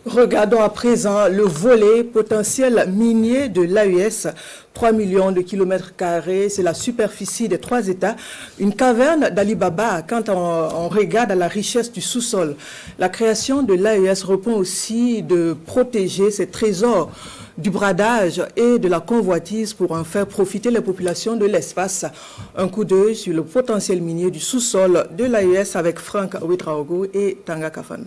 Regardons à présent le volet potentiel minier de l'AES. 3 millions de kilomètres carrés, c'est la superficie des 3 États. Une caverne d'Ali Baba quand on regarde à la richesse du sous-sol. La création de l'AES répond aussi de protéger ces trésors du bradage et de la convoitise pour en faire profiter les populations de l'espace. Un coup d'œil sur le potentiel minier du sous-sol de l'AES avec Franck Ouetraogo et Tanga Kafanou.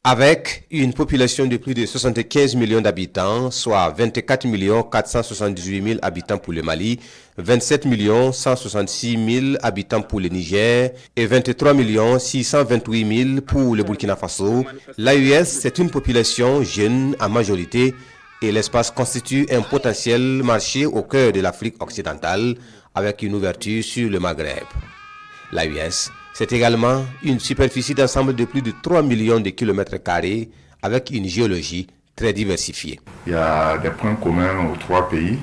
Avec une population de plus de 75 millions d'habitants, soit 24 478 000 habitants pour le Mali, 27 166 000 habitants pour le Niger et 23 628 000 pour le Burkina Faso, l'AES c'est une population jeune en majorité et l'espace constitue un potentiel marché au cœur de l'Afrique occidentale avec une ouverture sur le Maghreb. L'AES c'est également une superficie d'ensemble de plus de 3 millions de kilomètres carrés avec une géologie très diversifiée. Il y a des points communs aux 3 pays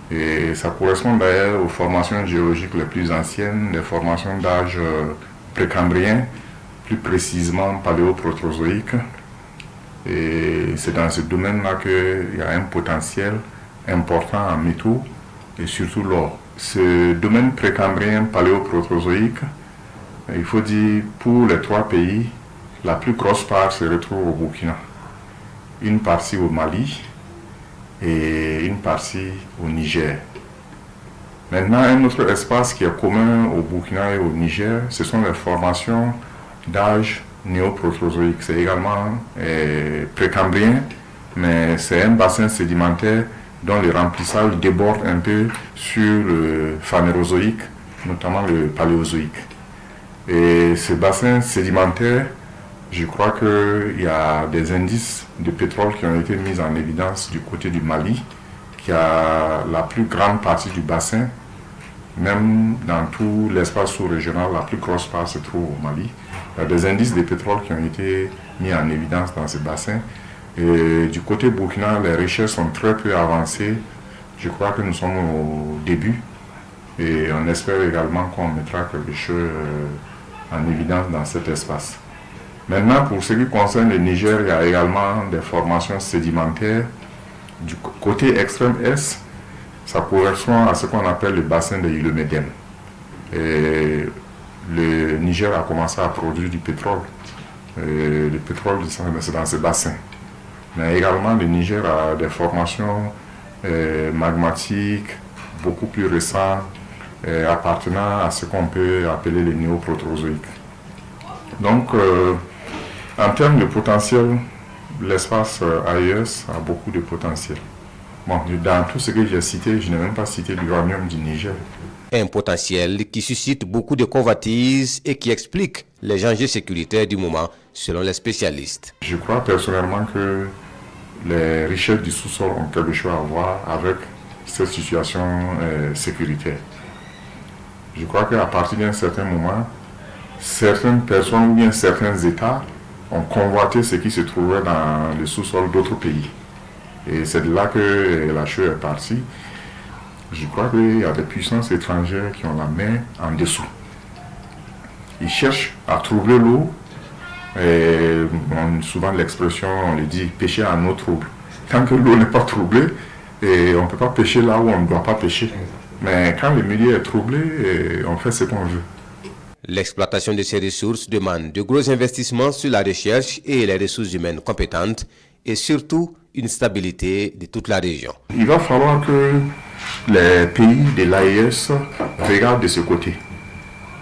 et ça correspond d'ailleurs aux formations géologiques les plus anciennes, les formations d'âge précambrien, plus précisément paléoprotérozoïque. Et c'est dans ce domaine-là qu'il y a un potentiel important en métaux et surtout l'or. Ce domaine précambrien paléoprotérozoïque, il faut dire, pour les 3 pays, la plus grosse part se retrouve au Burkina. Une partie au Mali et une partie au Niger. Maintenant, un autre espace qui est commun au Burkina et au Niger, ce sont les formations d'âge néoprotérozoïque. C'est également précambrien, mais c'est un bassin sédimentaire dont le remplissage déborde un peu sur le phanérozoïque, notamment le paléozoïque. Et ce bassin sédimentaire, je crois qu'il y a des indices de pétrole qui ont été mis en évidence du côté du Mali, qui a la plus grande partie du bassin, même dans tout l'espace sous-régional, la plus grosse part se trouve au Mali. Il y a des indices de pétrole qui ont été mis en évidence dans ce bassin. Et du côté Burkina, les richesses sont très peu avancées. Je crois que nous sommes au début. Et on espère également qu'on mettra quelque chose en évidence dans cet espace. Maintenant, pour ce qui concerne le Niger, il y a également des formations sédimentaires. Du côté extrême est, ça correspond à ce qu'on appelle le bassin de Ilomédem. Et le Niger a commencé à produire du pétrole. Et le pétrole, c'est dans ce bassin. Mais également, le Niger a des formations magmatiques, beaucoup plus récentes, appartenant à ce qu'on peut appeler les néoprotérozoïques. Donc, en termes de potentiel, l'espace AES a beaucoup de potentiel. Bon, dans tout ce que j'ai cité, je n'ai même pas cité l'uranium du Niger. Un potentiel qui suscite beaucoup de convoitises et qui explique les enjeux sécuritaires du moment, selon les spécialistes. Je crois personnellement que les richesses du sous-sol ont quelque chose à voir avec cette situation sécuritaire. Je crois qu'à partir d'un certain moment, certaines personnes ou bien certains États ont convoité ce qui se trouvait dans le sous-sol d'autres pays. Et c'est de là que la chose est partie. Je crois qu'il y a des puissances étrangères qui ont la main en dessous. Ils cherchent à troubler l'eau. Et souvent l'expression, on le dit, pêcher à nos troubles. Tant que l'eau n'est pas troublée, et on ne peut pas pêcher là où on ne doit pas pêcher. Mais quand le milieu est troublé, on fait ce qu'on veut. L'exploitation de ces ressources demande de gros investissements sur la recherche et les ressources humaines compétentes et surtout une stabilité de toute la région. Il va falloir que les pays de l'AES regardent de ce côté.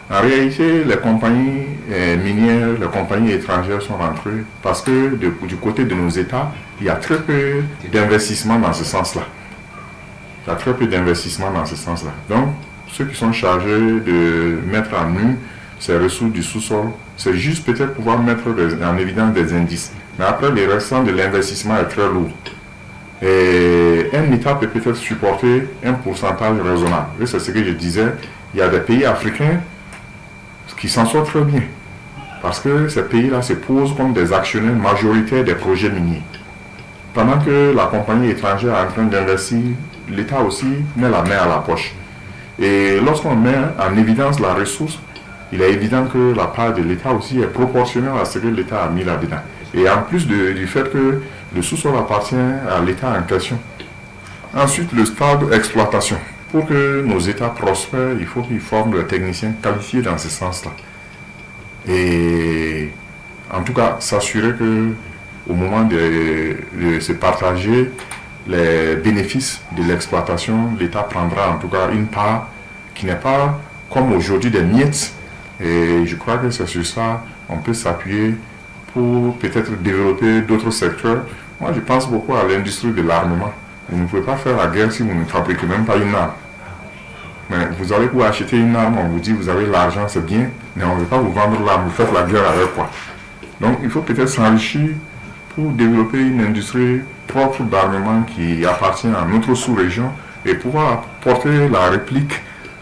En réalité, les compagnies minières, les compagnies étrangères sont rentrées parce que du côté de nos États, il y a très peu d'investissements dans ce sens-là. Il y a très peu d'investissements dans ce sens-là. Donc, ceux qui sont chargés de mettre en nu ces ressources du sous-sol, c'est juste peut-être pouvoir mettre en évidence des indices. Mais après, le restant de l'investissement est très lourd. Et un État peut peut-être supporter un pourcentage raisonnable. Et c'est ce que je disais, il y a des pays africains qui s'en sortent très bien. Parce que ces pays-là se posent comme des actionnaires majoritaires des projets miniers. Pendant que la compagnie étrangère est en train d'investir, l'État aussi met la main à la poche. Et lorsqu'on met en évidence la ressource, il est évident que la part de l'État aussi est proportionnelle à ce que l'État a mis là-dedans. Et en plus du fait que le sous-sol appartient à l'État en question. Ensuite, le stade d'exploitation. Pour que nos États prospèrent, il faut qu'ils forment des techniciens qualifiés dans ce sens-là. Et en tout cas, s'assurer qu'au moment de se partager les bénéfices de l'exploitation, l'État prendra en tout cas une part qui n'est pas comme aujourd'hui des miettes. Et je crois que c'est sur ça qu'on peut s'appuyer pour peut-être développer d'autres secteurs. Moi, je pense beaucoup à l'industrie de l'armement. Vous ne pouvez pas faire la guerre si vous ne fabriquez même pas une arme. Mais vous allez pouvoir acheter une arme, on vous dit vous avez l'argent, c'est bien, mais on ne veut pas vous vendre l'arme, vous faites la guerre avec quoi. Donc il faut peut-être s'enrichir pour développer une industrie propre d'armement qui appartient à notre sous-région et pouvoir porter la réplique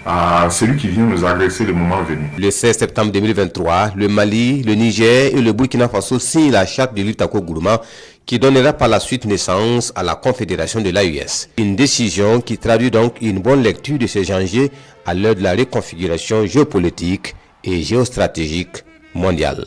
à celui qui vient nous agresser le moment venu. Le 16 septembre 2023, le Mali, le Niger et le Burkina Faso signent la charte de l'Utako Gourouma qui donnera par la suite naissance à la Confédération de l'AES. Une décision qui traduit donc une bonne lecture de ces enjeux à l'heure de la reconfiguration géopolitique et géostratégique mondiale.